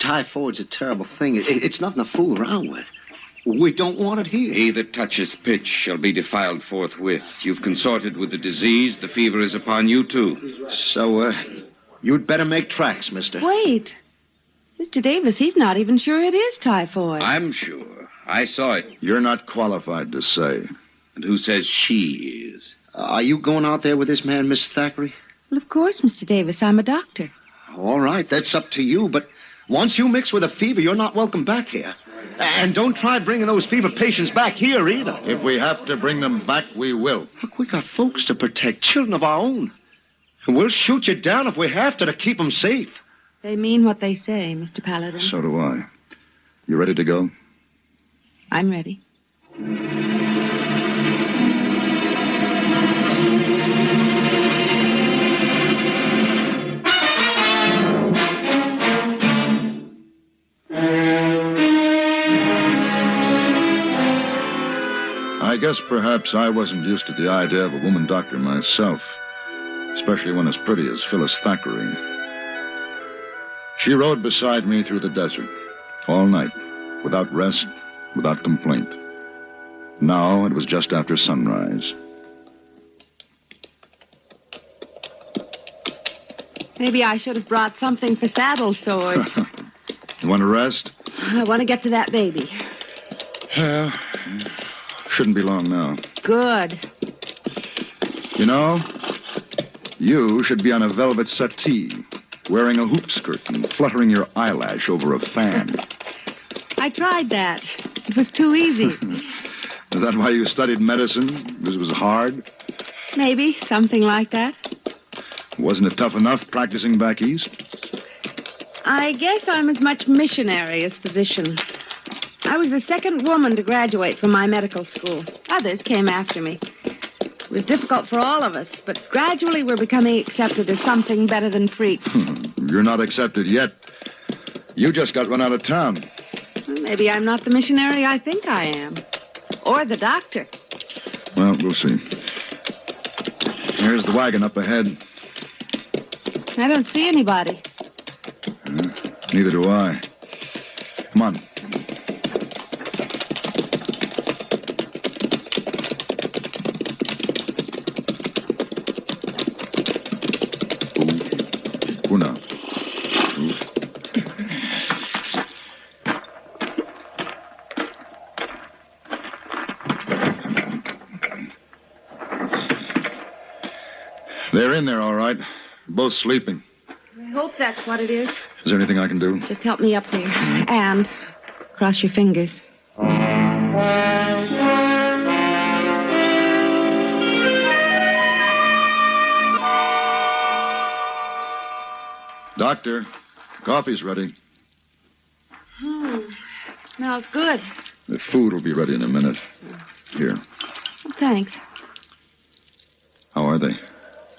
Typhoid's a terrible thing. It's nothing to fool around with. We don't want it here. He that toucheth pitch shall be defiled forthwith. You've consorted with the disease. The fever is upon you, too. So, you'd better make tracks, mister. Wait. Mr. Davis, he's not even sure it is typhoid. I'm sure. I saw it. You're not qualified to say. And who says she is? Are you going out there with this man, Miss Thackeray? Well, of course, Mr. Davis. I'm a doctor. All right, that's up to you, but once you mix with a fever, you're not welcome back here. And don't try bringing those fever patients back here, either. If we have to bring them back, we will. Look, we got folks to protect, children of our own. And we'll shoot you down if we have to keep them safe. They mean what they say, Mr. Paladin. So do I. You ready to go? I'm ready. I guess perhaps I wasn't used to the idea of a woman doctor myself, especially one as pretty as Phyllis Thackeray. She rode beside me through the desert, all night, without rest, without complaint. Now it was just after sunrise. Maybe I should have brought something for saddle sores. You want to rest? I want to get to that baby. Yeah. Shouldn't be long now. Good. You know, you should be on a velvet settee, wearing a hoop skirt and fluttering your eyelash over a fan. I tried that. It was too easy. Is that why you studied medicine? Because it was hard? Maybe, something like that. Wasn't it tough enough practicing back east? I guess I'm as much missionary as physician. I was the second woman to graduate from my medical school. Others came after me. It was difficult for all of us, but gradually we're becoming accepted as something better than freaks. You're not accepted yet. You just got run out of town. Well, maybe I'm not the missionary I think I am. Or the doctor. Well, we'll see. Here's the wagon up ahead. I don't see anybody. Neither do I. Come on. Una. They're in there, all right. Both sleeping. I hope that's what it is. Is there anything I can do? Just help me up there. And cross your fingers. Doctor, coffee's ready. Smells good. The food will be ready in a minute. Here. Well, thanks. How are they?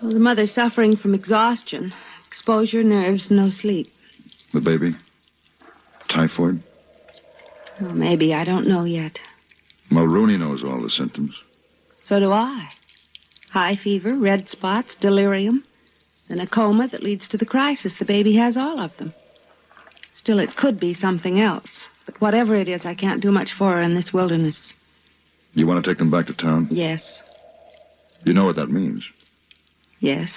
Well, the mother's suffering from exhaustion, exposure, nerves, no sleep. The baby? Typhoid? Well, maybe. I don't know yet. Mulrooney knows all the symptoms. So do I. High fever, red spots, delirium, and a coma that leads to the crisis. The baby has all of them. Still, it could be something else. But whatever it is, I can't do much for her in this wilderness. You want to take them back to town? Yes. You know what that means? Yes.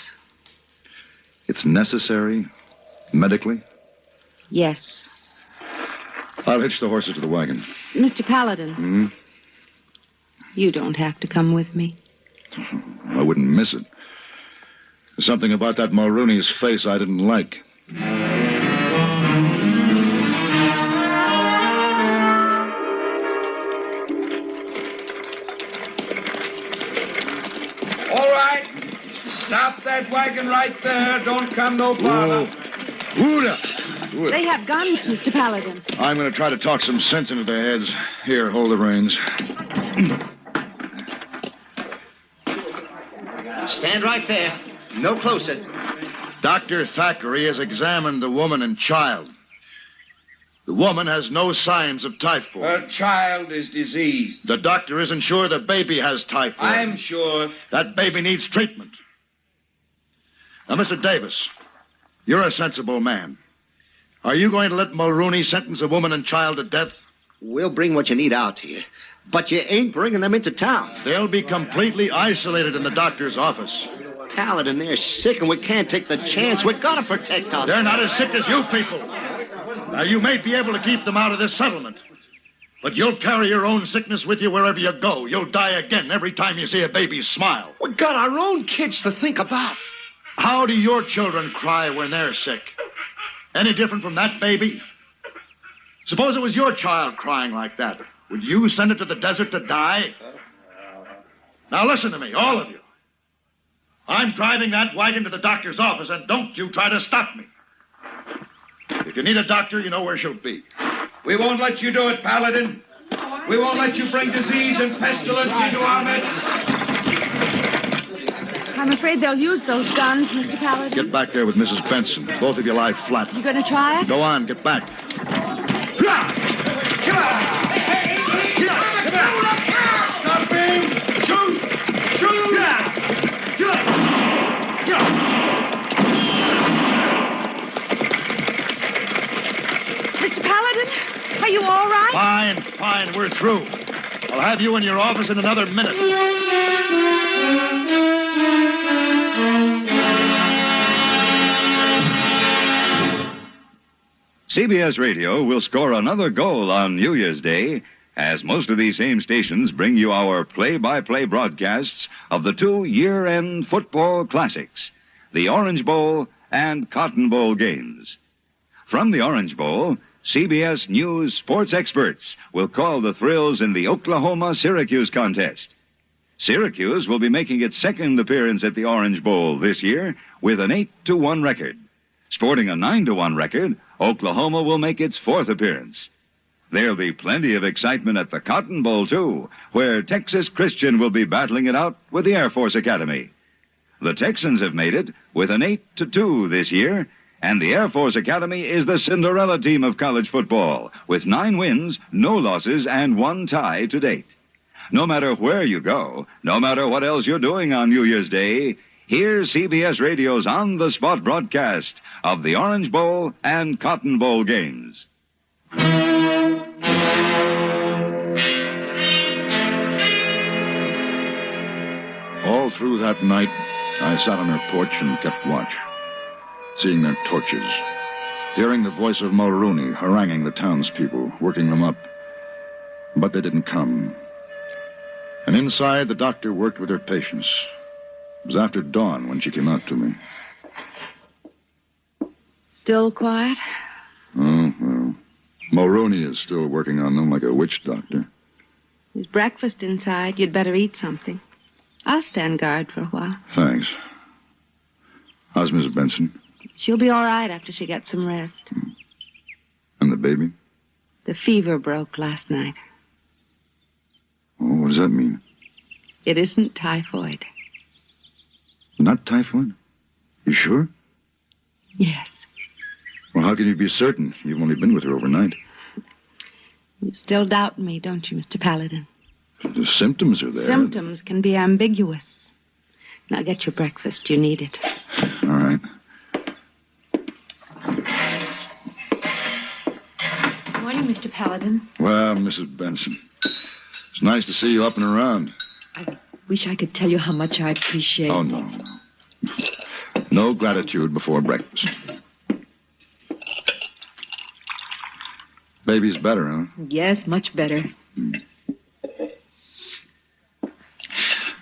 It's necessary, medically? Yes. I'll hitch the horses to the wagon. Mr. Paladin. Hmm? You don't have to come with me. I wouldn't miss it. There's something about that Mulrooney's face I didn't like. All right. Stop that wagon right there. Don't come no farther. They have guns, Mr. Paladin. I'm going to try to talk some sense into their heads. Here, hold the reins. Stand right there. No closer. Dr. Thackeray has examined the woman and child. The woman has no signs of typhoid. Her child is diseased. The doctor isn't sure the baby has typhoid. I'm sure. That baby needs treatment. Now, Mr. Davis, you're a sensible man. Are you going to let Mulrooney sentence a woman and child to death? We'll bring what you need out to you. But you ain't bringing them into town. They'll be completely isolated in the doctor's office. Paladin, they're sick, and we can't take the chance. We've got to protect us. They're not as sick as you people. Now, you may be able to keep them out of this settlement. But you'll carry your own sickness with you wherever you go. You'll die again every time you see a baby smile. We've got our own kids to think about. How do your children cry when they're sick? Any different from that baby? Suppose it was your child crying like that. Would you send it to the desert to die? Now listen to me, all of you. I'm driving that wagon to the doctor's office, and don't you try to stop me. If you need a doctor, you know where she'll be. We won't let you do it, Paladin. We won't let you bring disease and pestilence into our midst. I'm afraid they'll use those guns, Mr. Paladin. Get back there with Mrs. Benson. Both of you lie flat. You going to try it? Go on, get back. Stopping! Shoot! Mr. Paladin, are you all right? Fine, we're through. I'll have you in your office in another minute. CBS Radio will score another goal on New Year's Day, as most of these same stations bring you our play-by-play broadcasts of the two year-end football classics, the Orange Bowl and Cotton Bowl games. From the Orange Bowl, CBS News sports experts will call the thrills in the Oklahoma-Syracuse contest. Syracuse will be making its second appearance at the Orange Bowl this year with an 8-1 record. Sporting a 9-1 record, Oklahoma will make its fourth appearance. There'll be plenty of excitement at the Cotton Bowl, too, where Texas Christian will be battling it out with the Air Force Academy. The Texans have made it with an 8-2 this year, and the Air Force Academy is the Cinderella team of college football, with 9 wins, no losses, and 1 tie to date. No matter where you go, no matter what else you're doing on New Year's Day, here's CBS Radio's on-the-spot broadcast of the Orange Bowl and Cotton Bowl games. All through that night, I sat on her porch and kept watch, seeing their torches, hearing the voice of Mulrooney haranguing the townspeople, working them up. But they didn't come. And inside, the doctor worked with her patients. It was after dawn when she came out to me. Still quiet? Oh, well. Mulrooney is still working on them like a witch doctor. There's breakfast inside. You'd better eat something. I'll stand guard for a while. Thanks. How's Mrs. Benson? She'll be all right after she gets some rest. And the baby? The fever broke last night. Oh, what does that mean? It isn't typhoid. Not typhoid? You sure? Yes. Well, how can you be certain? You've only been with her overnight. You still doubt me, don't you, Mr. Paladin? The symptoms are there. Symptoms can be ambiguous. Now get your breakfast. You need it. All right. Morning, Mr. Paladin. Well, Mrs. Benson, it's nice to see you up and around. I wish I could tell you how much I appreciate. Oh, no. No gratitude before breakfast. Baby's better, huh? Yes, much better.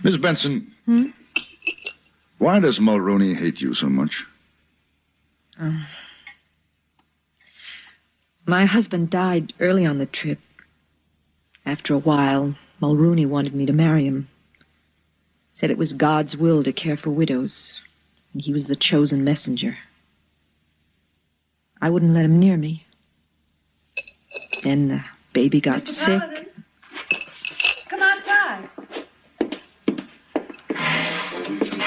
Miss Benson, why does Mulrooney hate you so much? My husband died early on the trip. After a while, Mulrooney wanted me to marry him. Said it was God's will to care for widows, and he was the chosen messenger. I wouldn't let him near me. Then the baby got sick. Paladin. Come outside.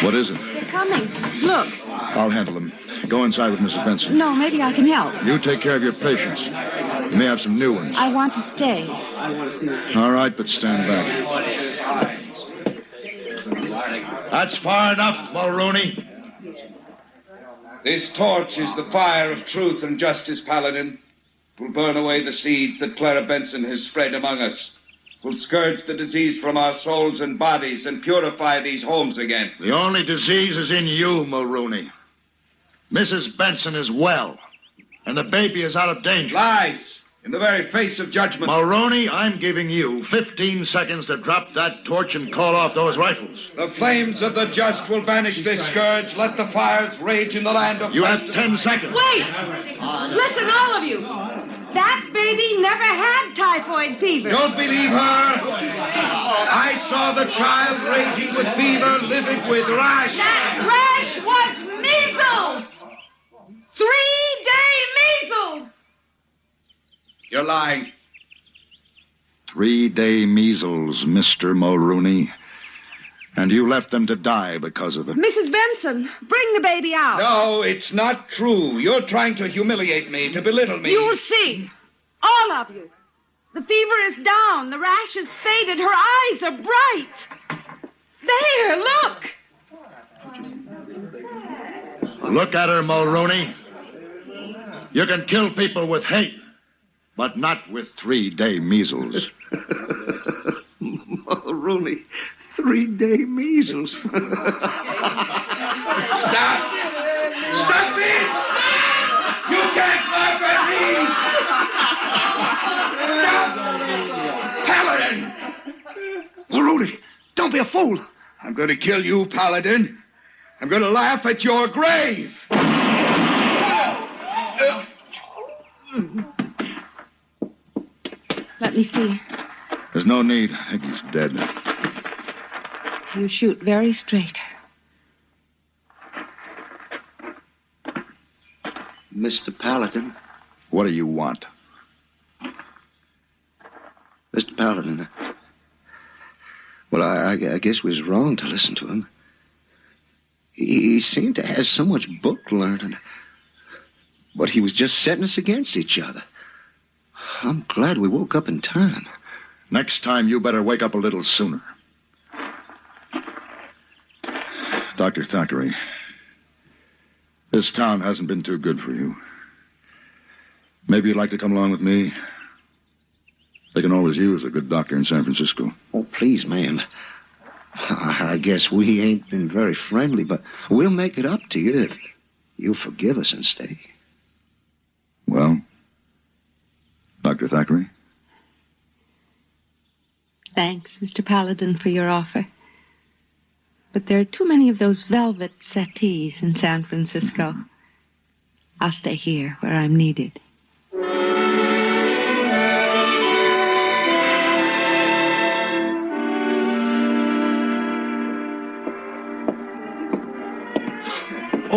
What is it? They're coming. Look. I'll handle them. Go inside with Mrs. Benson. No, maybe I can help. You take care of your patients. You may have some new ones. I want to stay. All right, but stand back. That's far enough, Mulrooney. This torch is the fire of truth and justice, Paladin. It will burn away the seeds that Clara Benson has spread among us. It will scourge the disease from our souls and bodies and purify these homes again. The only disease is in you, Mulrooney. Mrs. Benson is well, and the baby is out of danger. Lies! In the very face of judgment. Mulrooney, I'm giving you 15 seconds to drop that torch and call off those rifles. The flames of the just will banish this scourge. Let the fires rage in the land of... You have 10 seconds. Wait! Listen, all of you. That baby never had typhoid fever. Don't believe her. I saw the child raging with fever, livid with rash. That rash was measles! 3-day measles! You're lying. 3-day measles, Mr. Mulrooney. And you left them to die because of it. Mrs. Benson, bring the baby out. No, it's not true. You're trying to humiliate me, to belittle me. You'll see. All of you. The fever is down. The rash has faded. Her eyes are bright. There, look. Look at her, Mulrooney. You can kill people with hate, but not with 3-day measles. Mulrooney, 3-day measles. Stop! Stop it! You can't laugh at me! Stop! Paladin! Mulrooney, don't be a fool. I'm going to kill you, Paladin. I'm going to laugh at your grave. Let me see. There's no need. I think he's dead. You shoot very straight. Mr. Paladin. What do you want? Mr. Paladin. Well, I guess we was wrong to listen to him. He seemed to have so much book learning. But he was just setting us against each other. I'm glad we woke up in time. Next time, you better wake up a little sooner. Dr. Thackeray, this town hasn't been too good for you. Maybe you'd like to come along with me. They can always use a good doctor in San Francisco. Oh, please, ma'am. I guess we ain't been very friendly, but we'll make it up to you if you'll forgive us and stay. Well, Dr. Thackeray? Thanks, Mr. Paladin, for your offer. But there are too many of those velvet settees in San Francisco. I'll stay here where I'm needed.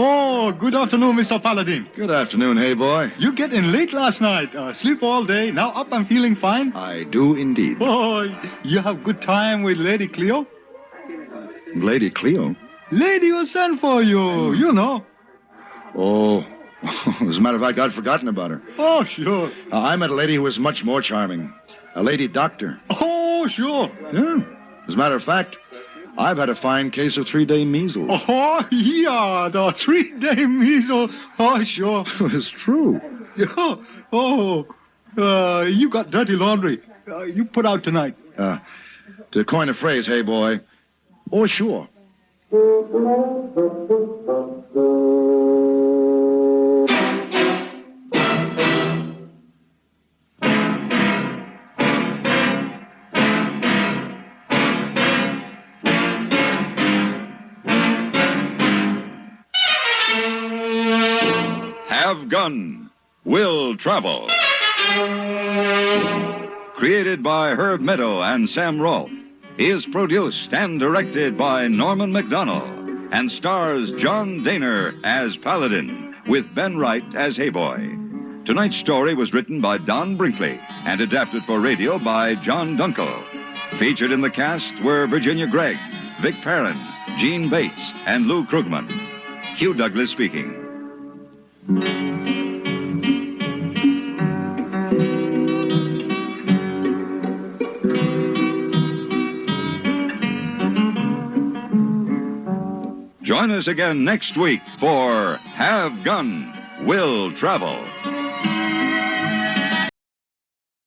Oh, good afternoon, Mr. Paladin. Good afternoon, hey boy. You get in late last night. Sleep all day. Now up and feeling fine. I do indeed. Oh, you have good time with Lady Cleo? Lady Cleo? Lady who sent for you, you know. Oh, as a matter of fact, I'd forgotten about her. Oh, sure. I met a lady who was much more charming. A lady doctor. Oh, sure. Yeah. As a matter of fact, I've had a fine case of 3-day measles. Oh, yeah, the 3-day measles. Oh, sure. It's true. You got dirty laundry. You put out tonight. To coin a phrase, hey boy. Oh, sure. Have Gun Will Travel. Created by Herb Meadow and Sam Rolfe, is produced and directed by Norman MacDonald, and stars John Daner as Paladin, with Ben Wright as Hayboy. Tonight's story was written by Don Brinkley and adapted for radio by John Dunkel. Featured in the cast were Virginia Gregg, Vic Perrin, Gene Bates, and Lou Krugman. Hugh Douglas speaking. Join us again next week for Have Gun, Will Travel.